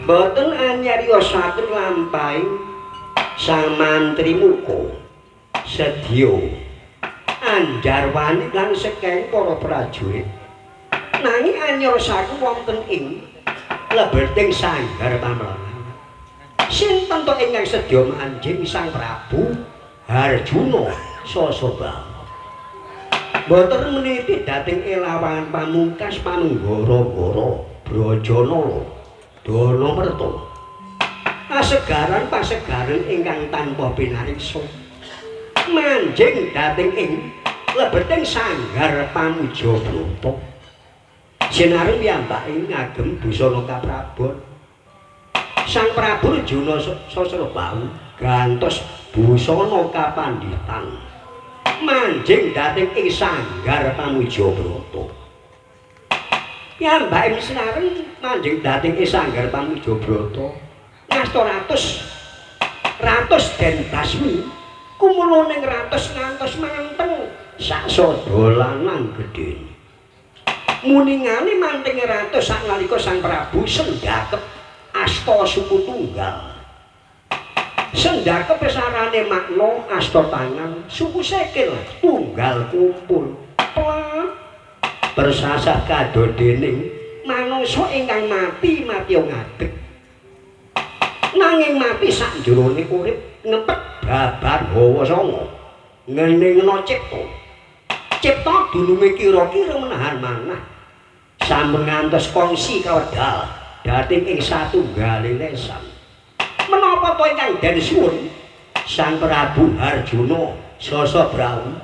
Boten anyariosaken lampahing sang mantri muka sedya anjarwani lan sekeng para prajurit nanging anyariosaken wonten ing lebeting sanggar pamelanan sinten to ingkang sedya manjing Sang Prabu Harjuna Sasabama boten meniti dhateng elawangan pamungkas panunggara-nggara Brajanala Danamerta pasegaran ingkang tanpa pinariksa manjing dhateng ing lebeting sanggar Pamujabrata sinareng piyambake ngagem busana kaprabon Sang Prabu Arjuna Sasabama gantos busana kapanditan manjing dhateng ing sanggar Pamujabrata piyambake sinareng manjing dhateng ing sanggar Pamujabrata ngasta ratus den basmi kumulaning ratus ngantos manteng saksada lanang gedhe muningane manting ratus sanalika Sang Prabu sendakep asta suku tunggal sendakep pesarane makna asta tangan suku sekil tunggal kumpul bersasah kadodening manungsa ingkang mati ngadeg nanging mati sakjroning urip ngepet babar hawa sanga ngeningna cipta dununge kira-kira menahan manah sampun ngantos kongsi kawedal dhateng ing satunggaling lesan menapa to ingkang den suwun Sang Prabu Harjuna Sasabama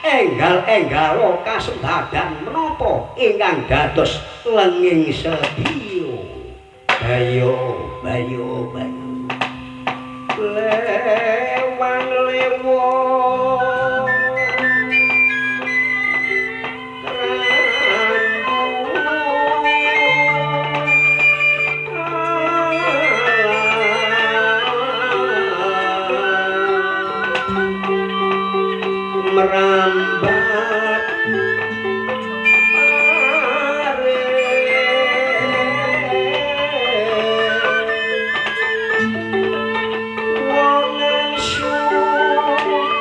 enggal-enggalo kasembadan menapa ingkang dados lenging sedya bayo lewang merambat wongan syukur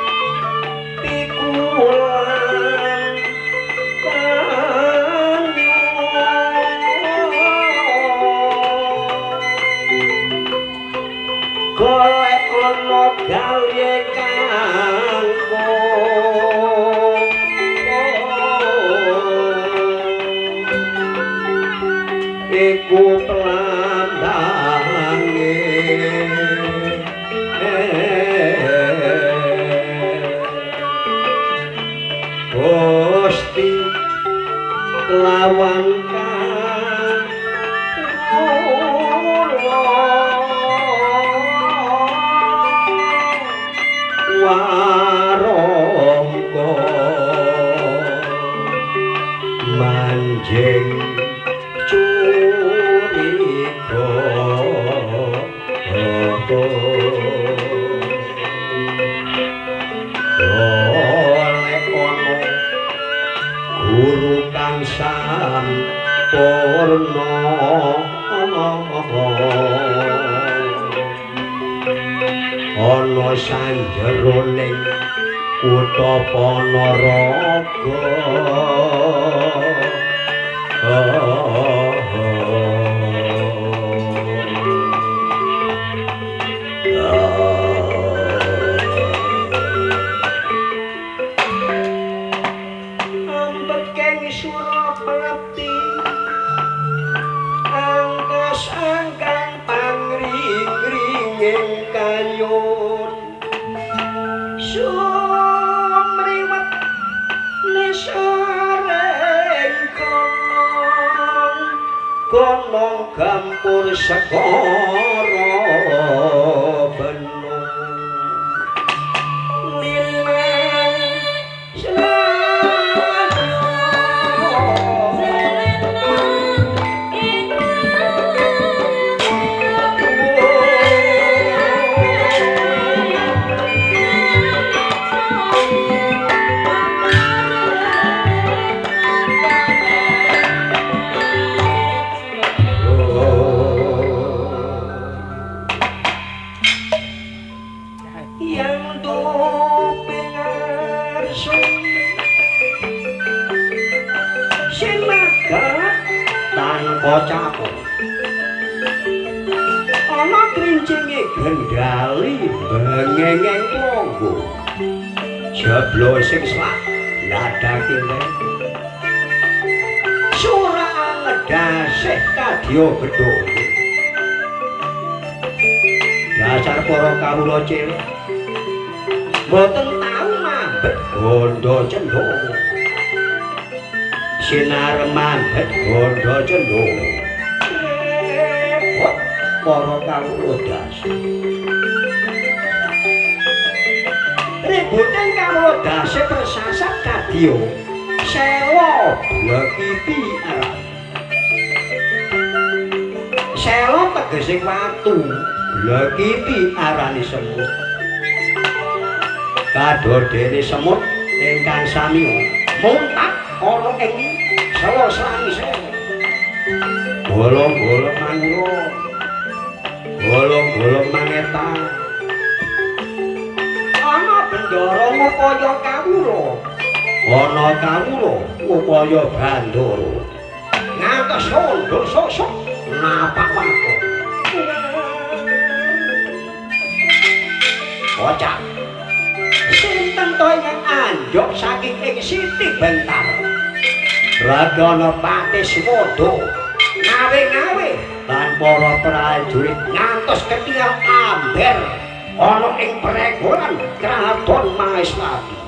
pikulan banyu golek ana gawe iku pelandange Gusti lawan warangka manjing guru kang sampurna ana sanjeroning kutha Panaraga Surapati angkas-angkang pangring-ringing kayun sumriwet nisareng konong gampur sekara benung Pocapo ana krincinge gendali bengengeng longgo jeblo sing slak ladake sura ngedasih kadya gedhong dasar para kawula cilik boten tau mambet bondo cendhong sinar mambet bondo cendhong para kawula dasar ributing kawula dasar tersasat kadya sela blekiti aran sela tegese watu blekiti arane semut kadodene semut ingkang sami muntak ana ing sela-selangi sewu bolong-bolong mangro bolong-bolong mangetan ana bendara ngupaya kawula ana kawula ngupaya bandara ngantos sondo sosok napak waktu Bocah sinten to ingkang anjok saking ing Siti Bentar Ragana Patiswada ngawe-ngawe lan para prajurit ngantos ketingal amber ana ing pregoran Kraton Maeswati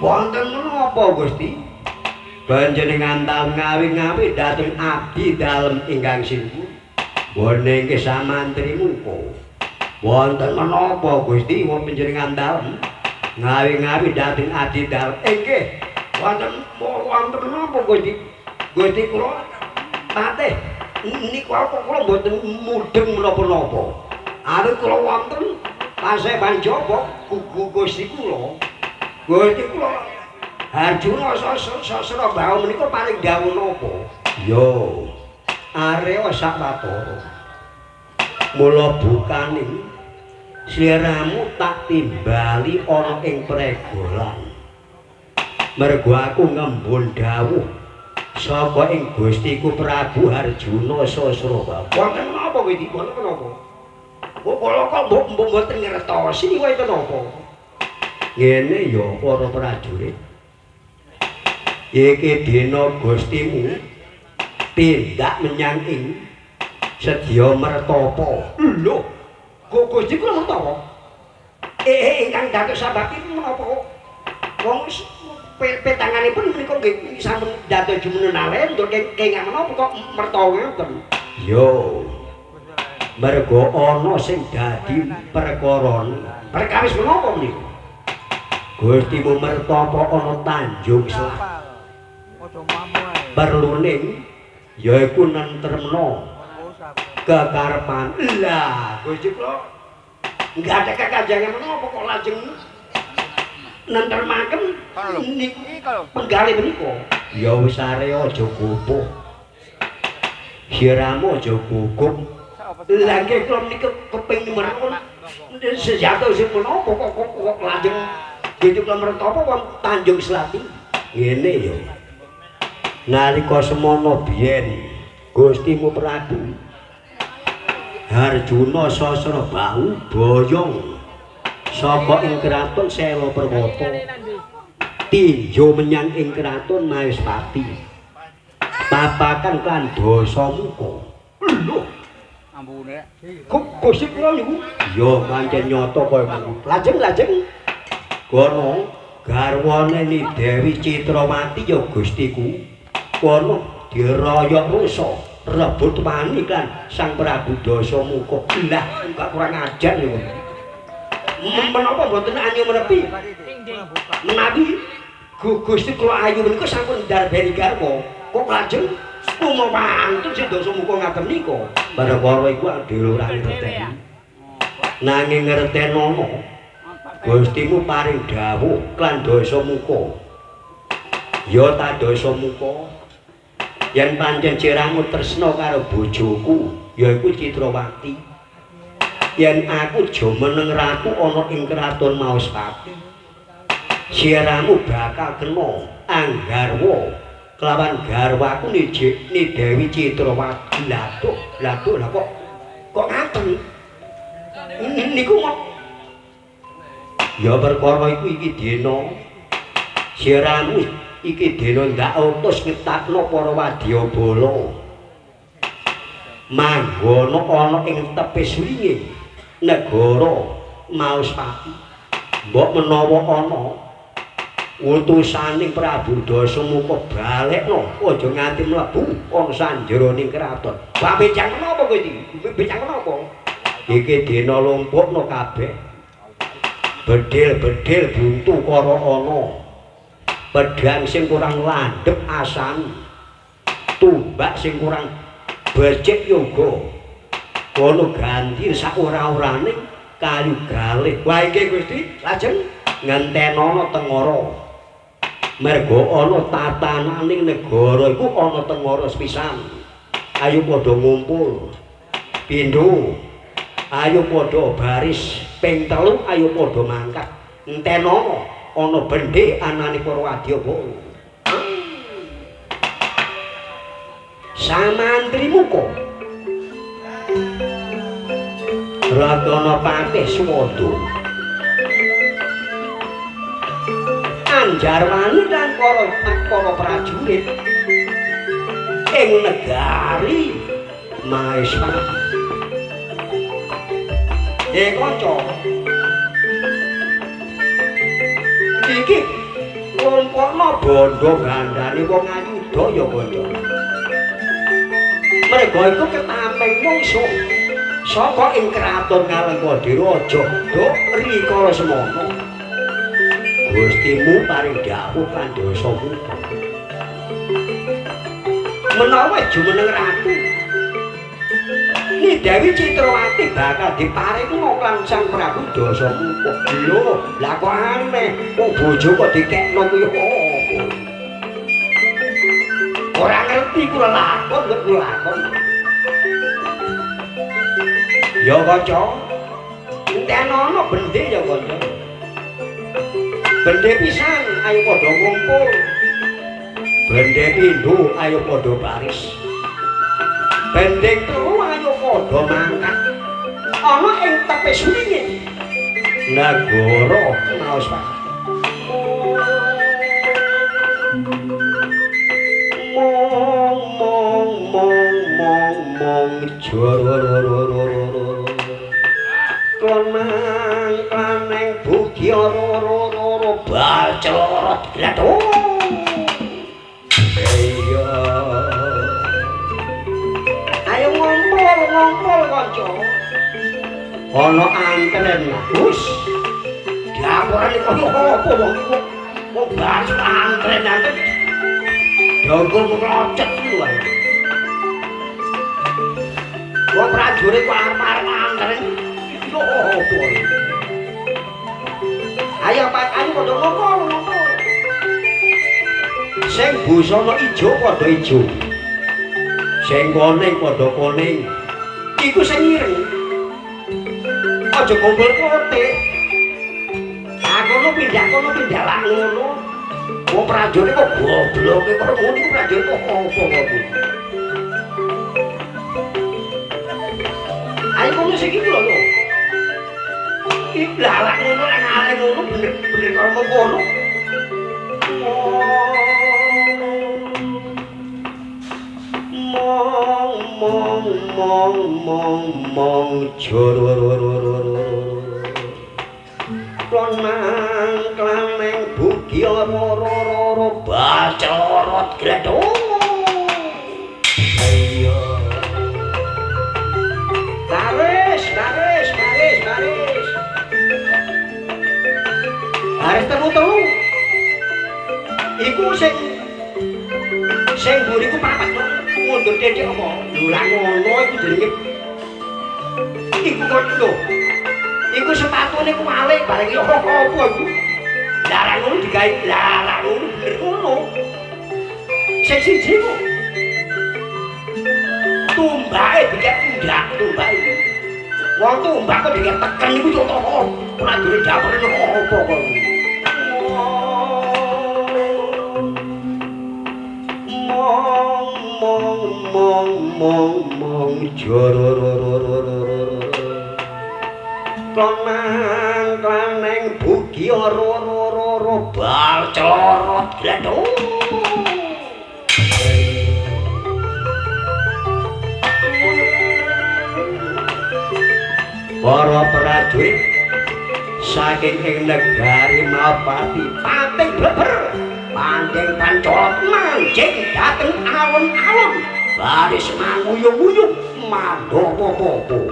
Wonten menapa Gusti? Panjenengan tau ngawi-ngawi dhateng abdi dalem ingkang sinten? Bone nggih samantri muka. Wonten menapa Gusti wong panjenengan dalem ngawi-ngawi dhateng abdi dalem? Nggih. Wonten menapa Gusti? Gusti kula patih niku kula mboten mudeng menapa-napa. Awit kula wonten Paseban Jaba Gusti kula. Gusti kula Arjuna sastra bahu menika paling dawuh napa? Yo, Arya sak watara. Mula bukaning sliramu tak timbali ana ing pregolan. Mergo aku ngembun dawuh saka ing Gustiku Prabu Arjuna Sasrabahu. Wonten napa kuwi? Wonten napa? Kula kok mboten ngertosi niku enten napa? Ngene ya para prajurit. Iki dina Gustimu tindak menyang ing sedya mertapa. Lho, kok Gusti kula mertapa? Ingkang dados sabab iki menapa kok? Wong petanganipun menika nggih sampun dados jumenalen tur kenging menapa kok mertawa ngoten? Yo. Mergo ana sing dadi perkara perkawis menapa menika? Gustimu mertapa ana Tanjung Selatan. Perluning yaiku nentremno kekarepan. Lah, Gusti kula enggak ada kekajangan menapa kok lajeng nentremaken niku penggalih menika. Ya wis arek aja gupuh. Siramu aja gugup. Lah nggih kula menika keping merun sejatuh sing menapa kok lajeng Gusti kula mertapa wong Tanjung Selati. Ngene ya. Nalika semana biyen Gustimu Prabu Arjuna Sasrabahu boyong saka ing kraton Sela Perwata tinjo menyang ing kraton Maespati papakan kan Dasamuka. Lho ambune kok Gusti kula niku ya pancen nyata kaya ngono. Lajeng kono garwane ni Dewi Citrawati ya Gustiku kono diroyok rusa rebut wani kan Sang Prabu Dasamuka. Lah kok kurang ajar niku. Menapa mboten anyu menepi? Menawi Gusti kula ayu menika sampun ndarbeni garwa. Kok lajeng umawantun sing Dasamuka ngaten nika. Barakara iku dhewe ora ngerteni. Nanging ngertenono Gustimu paring dawuh klan Dasamuka. Ya ta Dasamuka, yen pancen ciramu tresna karo bojoku yaiku Citrawati, yen aku jumeneng ratu ana ing kraton Maespati, ciramu bakal kena anggarwa kelawan garwaku ni Dewi Citrawati. Lah kok ngaten niku ya perkara iku iki dina siramu iki dina ndak utus ngetakno para wadyabala manggono ana ing tepis winging negara Maespati. Mbok menawa ana utusaning Prabu Dasamuka balekno aja nganti mlebu ana sanjeroning kraton. Bab becang menapa kowe iki? Becang menapa? Iki dina lumpukno kabeh. Bedil-bedil buntu karo ana. Pedhang sing kurang landhep asan. Tumbak sing kurang becik yoga. Kono ganti sak ora-orane kayu galih. Wah iki Gusti, lajeng ngentenono tengara. Mergo ana tatananing negara iku ana tengara sepisan. Ayo padha ngumpul. Pindho. Ayo padha baris ping 3 ayo padha mangkat. Entenono ana bendhe anane para wadyabala. Samantri muka. Ratana Patih Swada. Anjarwani lan para prajurit ing negari Maespati. Kanca. Iki Kumpulna bondo gandane wong ayuda ya kanca. Mereka iku ketamping mungsuh saka ing kraton Ngalengkadira aja duk rikala semono. Gustimu paring dawuh kandosamu. Menawa jumeneng ratu Ni Dewi Citrawati bakal diparingna kang Sang Prabu Dasamuka. Lho, lah kok aneh, wong bojo kok dikekno kuwi apa? Ora ngerti kula lakon kok kula lakon. Ya kanca, entenono bendhe ya kanca. Bendhe pisan ayo padha ngumpul. Bendhe pindho ayo padha baris. Bendhe telu ayo padha mangkat. Ana ing tepe suwingin. Nagara maos Pak. Mong jorororororor klanang klaneng bugi orororor bacot glato iya ayo ngompol kanca ana antenen wis diaporane koyo apa wong bahas antenen Jogo ngrocet ku ae. Wong prajurit kok arep-arep antren. Yo opo. Ayo Pak, ayo padha ngomong. Sing busana ijo padha ijo. Sing kuning padha kuning. Iku sing ireng. Aja kumpul kote. Kono pindah lak ngono. Wong prajurit kok goblok kok ngono iku prajurit kok opo kok. Ayo ngono sing iki lho. Iki lalak ngono nek ngalih ngono bener karo ngono. Mong jororororor. Klanang klaneng bugi orororor bacorot gledho. Ayo. Baris. Baris temu. Iku sing mburi ku papat mundur dedek apa? Lho lah ngono iku jenenge. Iku kok lho. Iku sepatune ku malih bareng yo apa iku. Larang ngono digawe larang ngono bener ngono. Sing siji kok. Tumbake dikek pundak tumbake. Wong tumbak kok dikek teken iku yo to. Ora duwe dapure apa kok. Mong jororororor. Klanang klaneng bugi orororor bacorot gledho. Para prajurit saking ing negari Mapati pating bleber panjing pancolot manjing dhateng alun-alun baris manguyung-uyung mandhopo-popo.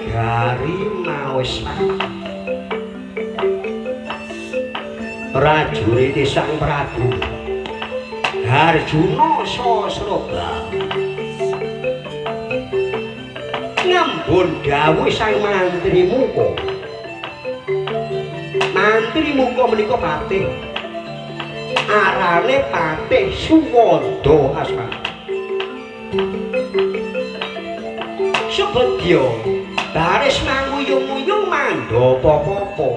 negari maos prajurit Sang Prabu Harjuna Sasrabahu ngambun dawuh Sang Mantri Muka. Mantri Muka menika patih arane Patih Suwanda Asmara. Subadya baris manguyung-uyung mandha apa-apa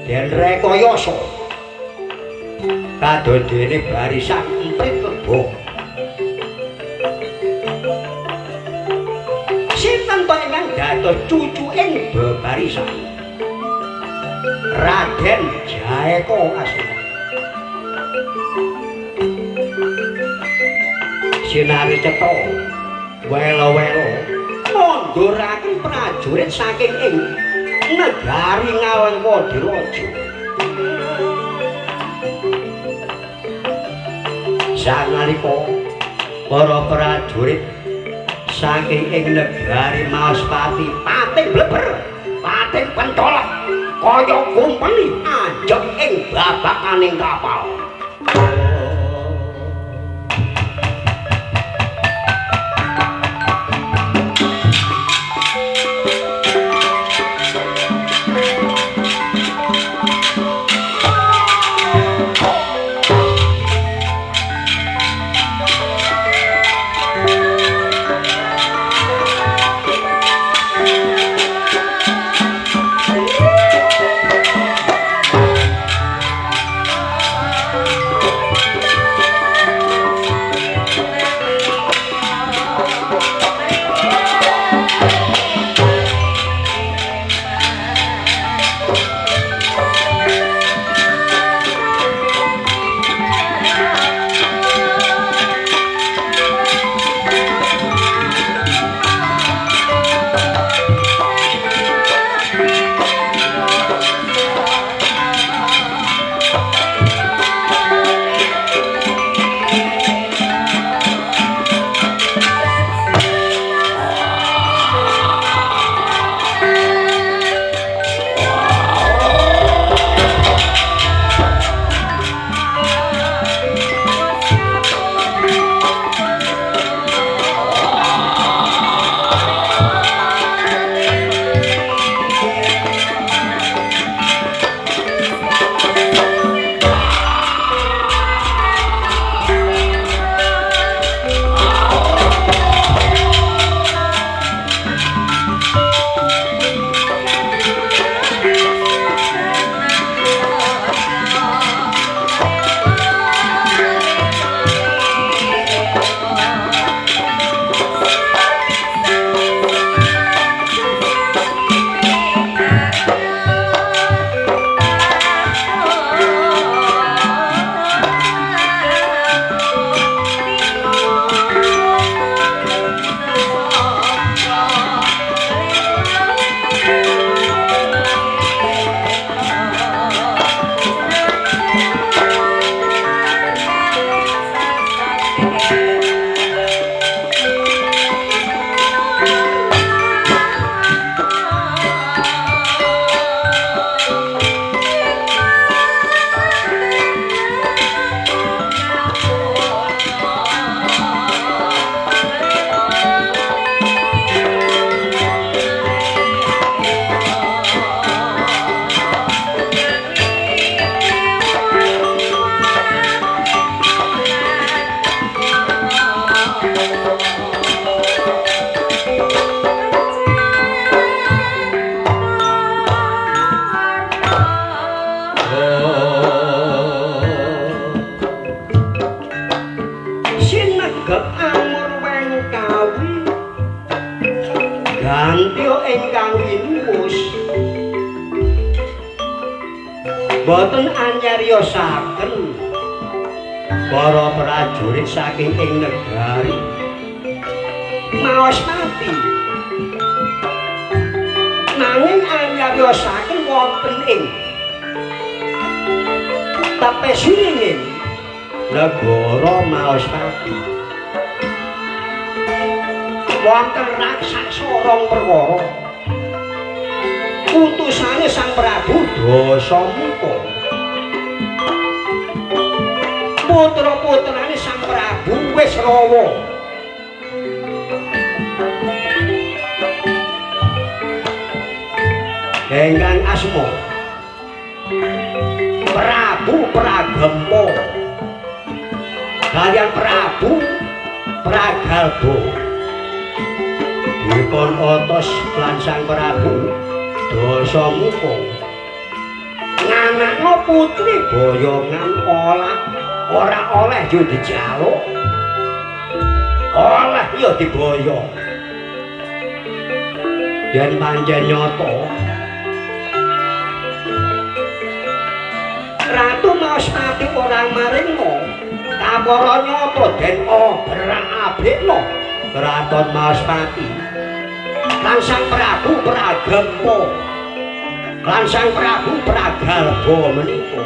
den rekayasa kadodene barisan emprit kebo. Sinten to ingkang dados cucuking bebarisan? Raden Jaeka Asmara. Sinari cetha welo-welo ngunduraken prajurit saking ing negari Ngalengwadiraja. Sanalika para prajurit saking ing negari Maospati pating bleber, pating pencolok kaya kumpeni ajeg ing babakaning kapal. Boten anyariosaken para prajurit saking ing negari Maospati nanging anyariosaken wonten ing tapesinging negara Maospati wonten raksasa rong perwara utusane Sang Prabu Dasamuka. Putra-putrane Sang Prabu wis rawa. Engkang asma Prabu Pragempa kaliyan Prabu Pragalba dipun otos lan Sang Prabu Dasamuka nganakno putri boyongan ora oleh yo dijaluk oleh yo diboyong yen pancen nyata Ratu Mausmati ora maringno kapara nyata den ora abekno Kraton Mausmati lan Sang Prabu Pragempa lan Sang Prabu Pragalba menika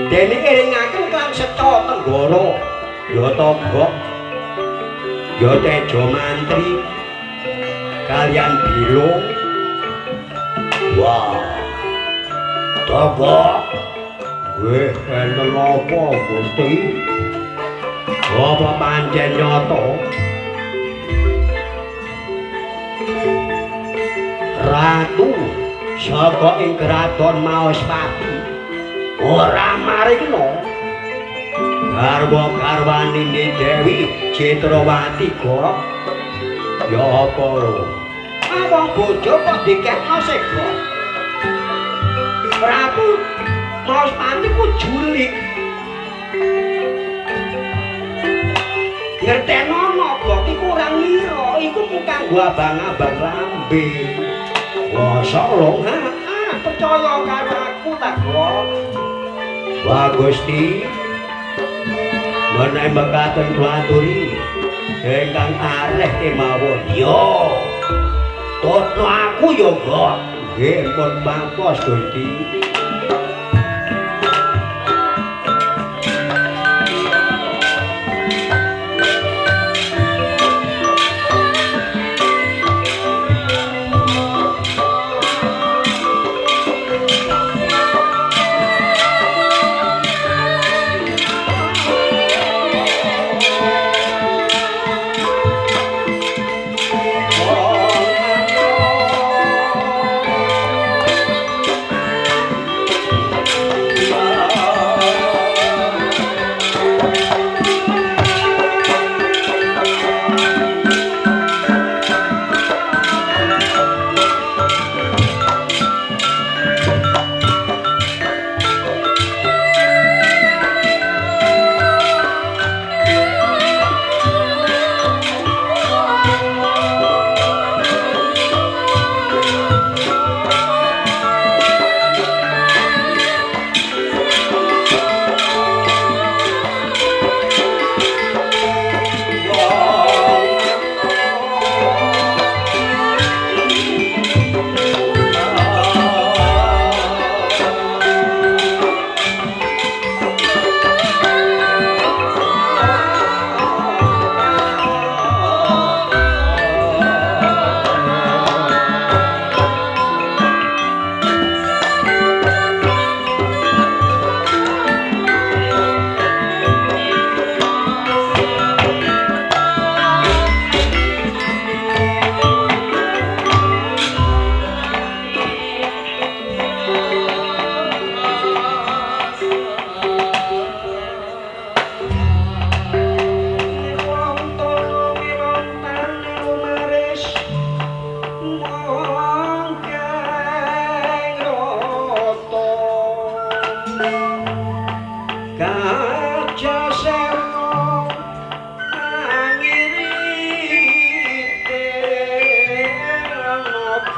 dene iringaken klan Seca Tenggara ya Togok ya Tejo Mantri kaliyan Bilung wah Togok weh enten apa Gusti apa pancen nyata Ratu saka ing Kraton Mausmati ora maringno garwa-garwanine Dewi Citrawati kok ya apa lho awang bojo kok dikekno sega Prabu Mausmati ku julik ngerteno kok iku ora ngira iku mung kanggo abang-abang lambe wah sok percaya karo aku tak kok wah Gusti menawi mekaten kula aturi ingkang areh kemawon yo toto aku yo kok nggih pun bangkos Gusti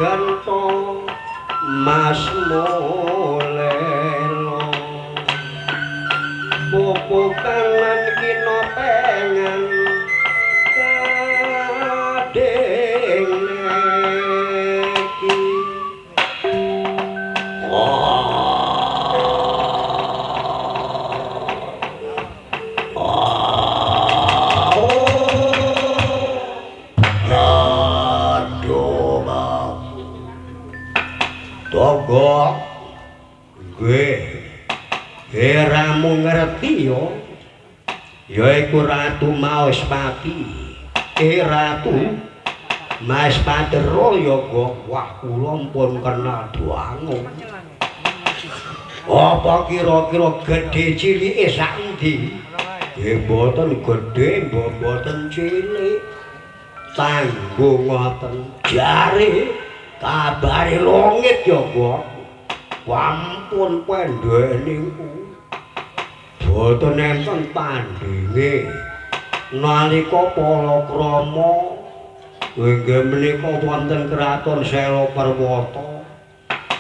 gantong Mas Molelo buku kanan kino pengen kadeng neki Togok gue ramu ngerti yo yaiku Ratu Maespati Ratu Maespati Royo wah kula pun kenal doangu apa kira-kira gedhe cilike sak endi mboten gedhe mboten cilik tanggung ngoten jare kabare langit ya kok wampun pendhek niku boten enten tandinge nalika palakrama inggih menika wonten kraton Sela Perwata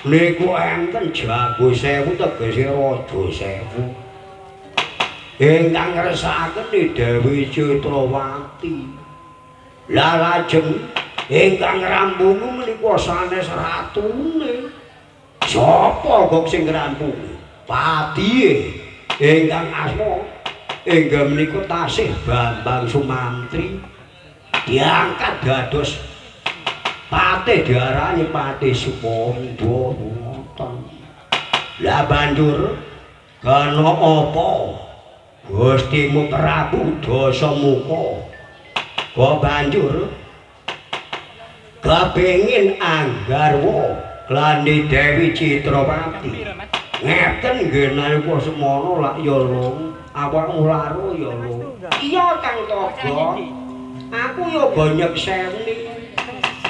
niku enten Jago Sewu tegese Raja Sewu ingkang ngresakaken Dewi Citrawati la lajeng ingkang ngrampungu menika sanes ratune sapa kok sing ngrampungu patihe ingkang asma inggih menika tasih Bambang Sumantri diangkat dados patih diarani Patih Supondo ngoten lah banjur kana apa Gustimu Prabu Dasamuka kok banjur kepengin anggarwa klandi Dewi Citrawati ngeten nggih nalika semono lak ya lung awakmu laro ya lung iya Kang Toga aku ya banyak seni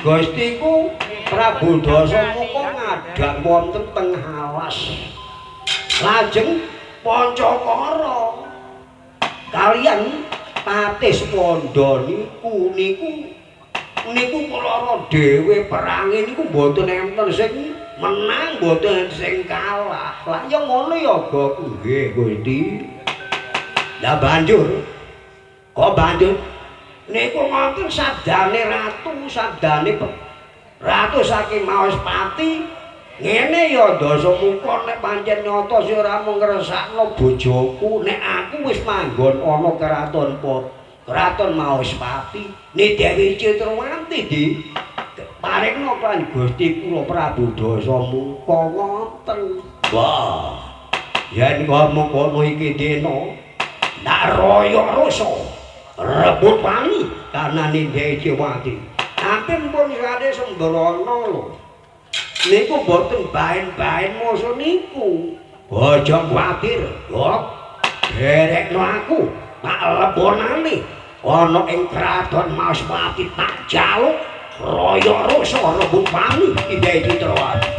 Gustiku Prabu Dasamuka ngadhak wonten teng alas lajeng Pancakara kalian Patih Supondo niku kula dhewe perange niku mboten enten sing menang mboten sing kalah lah ya ngono ya Gok nggih Gusti lah banjur niku ngoten sabdane ratu saking Maespati ngene ya Dasamuka nek pancen nyata sira ora mung ngresakno bojoku nek aku wis manggon ana Kraton Maespati ni Dewi Citrawati di paringna kan Gusti kula Prabu Dasamuka ngoten wah yen ngono iki dina ndak royo rasa rebut wani kanane Dewi Citrawati ampun pun sade sembrono lho niku boten baen-baen masa niku aja kuwatir kok derekno aku tak lebonane ana ing kraton Maespati tak jaluk raya rasa rebut wani Dewi Citrawati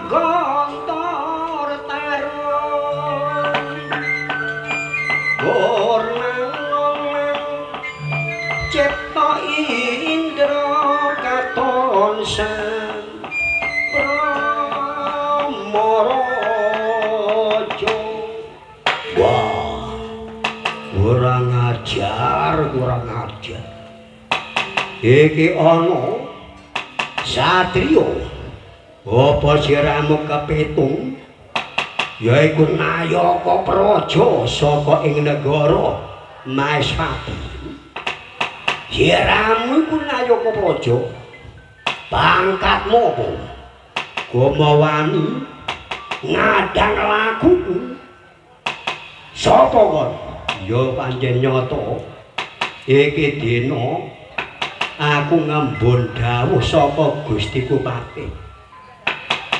gontor tarung gornang cipta indra katon sang Brahmaraja. Wah, kurang ajar iki ana satriya apa siramu kepitung yaiku Nayaka Praja saka ing negara Maespati. Siramu iku Nayaka Praja, pangkatmu apa? Gomawani ngadang lakuku. Sapa kon? Ya pancen nyata iki dina aku ngembun dawuh saka Gustiku Patih.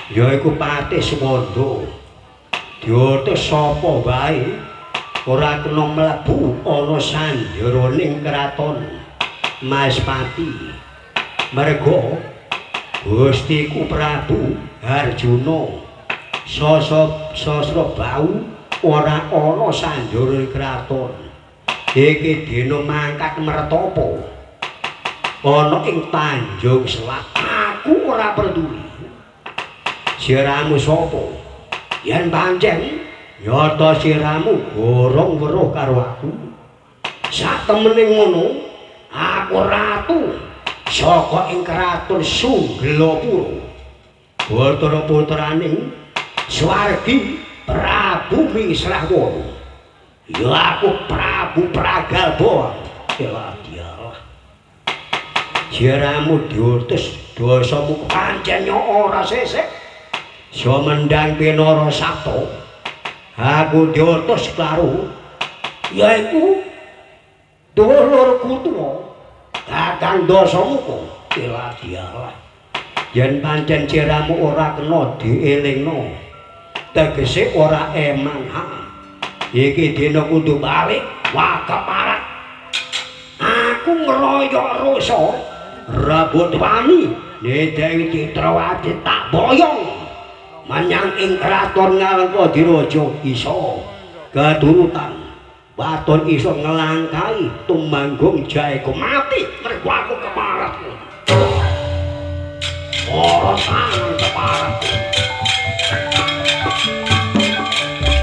Yaiku Patih Swanda. Diutus sapa wae ora kena mlebu ana sanjroning kraton Maespati. Merga Gustiku Prabu Harjuna Sasrabau ora ana sanjroning kraton. Iki dina mangkat mertapa ana ing Tanjung Selat. Aku ora peduli siramu sapa, yen pancen nyata siramu gorong weruh karo aku. Satemene ngono, aku ratu saka ing kraton Sunglapura, putra-putraning Swargi Prabu Misrawara. Ya aku Prabu Pragalba. Dialah. Siramu diutus dosamu pancen ora sesek. Sumendang Pinara Sabta. Aku diutus karo yaiku dulurku tuwa Kakang Dasamuka. Dialah. Yen pancen siramu ora kena dielingno, tegese ora emang. Iki dina kudu balik wakaparat. Aku ngeroyok rasa rebut wani Dewi Citrawati tak boyong menyang ing kraton Ngalengkadiraja isa keturutan baton iso ngelangkai tumanggung jaeku mati mergo aku keparat. Ora tangan keparat.